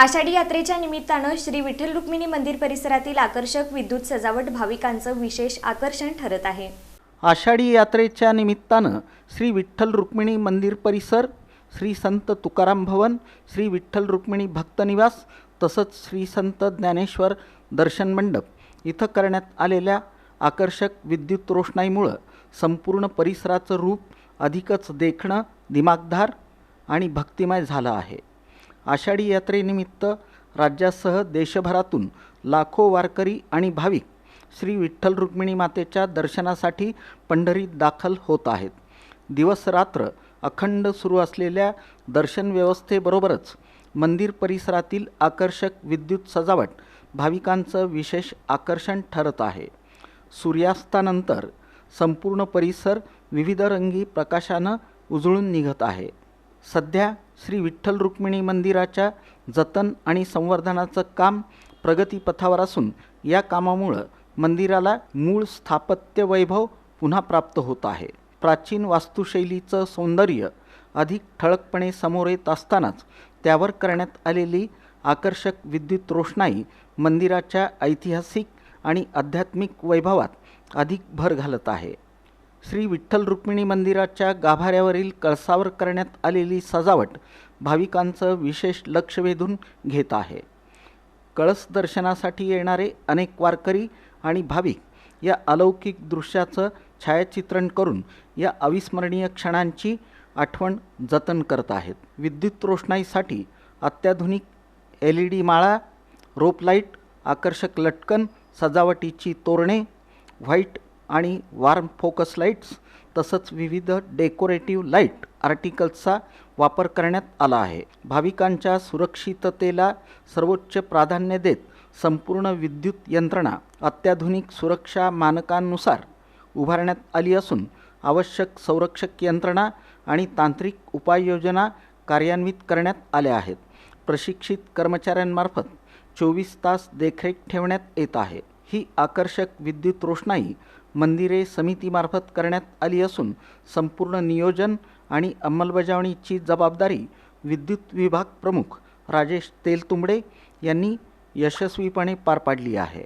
आषाढी यात्रेच्या निमित्तानं श्री विठ्ठल रुक्मिणी मंदिर परिसरातील आकर्षक विद्युत सजावट भाविकांचं विशेष आकर्षण ठरत आहे। आषाढी यात्रेच्या निमित्तानं श्री विठ्ठल रुक्मिणी मंदिर परिसर, श्री संत तुकाराम भवन, श्री विठ्ठल रुक्मिणी भक्त निवास तसंच श्री संत ज्ञानेश्वर दर्शन मंडप इथं करण्यात आलेल्या आकर्षक विद्युत रोषणाईमुळे संपूर्ण परिसराचं रूप अधिकच देखणं, दिमागदार आणि भक्तिमय झालं आहे। आषाढी यात्रेनिमित्त राज्यासह देशभरातून लाखो वारकरी आणि भाविक श्री विठ्ठल रुक्मिणी मातेच्या दर्शनासाठी पंढरीत दाखल होत आहेत। दिवस रात्र अखंड सुरू असलेल्या दर्शन व्यवस्थेबरोबरच मंदिर परिसरातील आकर्षक विद्युत सजावट भाविकांचं विशेष आकर्षण ठरत आहे। सूर्यास्तानंतर संपूर्ण परिसर विविध रंगी प्रकाशानं उजळून निघत आहे। सध्या श्री विठ्ठल रुक्मिणी मंदिराच्या जतन आणि संवर्धनाचं काम प्रगतीपथावर असून या कामामुळे मंदिराला मूळ स्थापत्य वैभव पुन्हा प्राप्त होत आहे। प्राचीन वास्तुशैलीचं सौंदर्य अधिक ठळकपणे समोर येत असतानाच त्यावर करण्यात आलेली आकर्षक विद्युत रोषणाई मंदिराच्या ऐतिहासिक आणि आध्यात्मिक वैभवात अधिक भर घालत आहे। श्री विठ्ठल रुक्मिणी मंदिराच्या गाभाऱ्यावरील कळसावर करण्यात आलेली सजावट भाविकांचं विशेष लक्ष वेधून घेत आहे। कळस दर्शनासाठी येणारे अनेक वारकरी आणि भाविक या अलौकिक दृश्याचं छायाचित्रण करून या अविस्मरणीय क्षणांची आठवण जतन करत आहेत। विद्युत रोषणाईसाठी अत्याधुनिक LED माळा, रोप लाईट, आकर्षक लटकन, सजावटीची तोरणे, व्हाईट आणि वार्म फोकस लाईट्स तसंच विविध डेकोरेटिव्ह लाईट आर्टिकल्सचा वापर करण्यात आला आहे। भाविकांच्या सुरक्षिततेला सर्वोच्च प्राधान्य देत संपूर्ण विद्युत यंत्रणा अत्याधुनिक सुरक्षा मानकांनुसार उभारण्यात आली असून आवश्यक संरक्षक यंत्रणा आणि तांत्रिक उपाययोजना कार्यान्वित करण्यात आल्या आहेत। प्रशिक्षित कर्मचाऱ्यांमार्फत 24 तास देखरेख ठेवण्यात येत आहे। ही आकर्षक विद्युत रोषणाई मंदिरे समितीमार्फत करण्यात आली असून संपूर्ण नियोजन आणि अंमलबजावणीची जबाबदारी विद्युत विभाग प्रमुख राजेश तेलतुंबडे यांनी यशस्वीपणे पार पाडली आहे।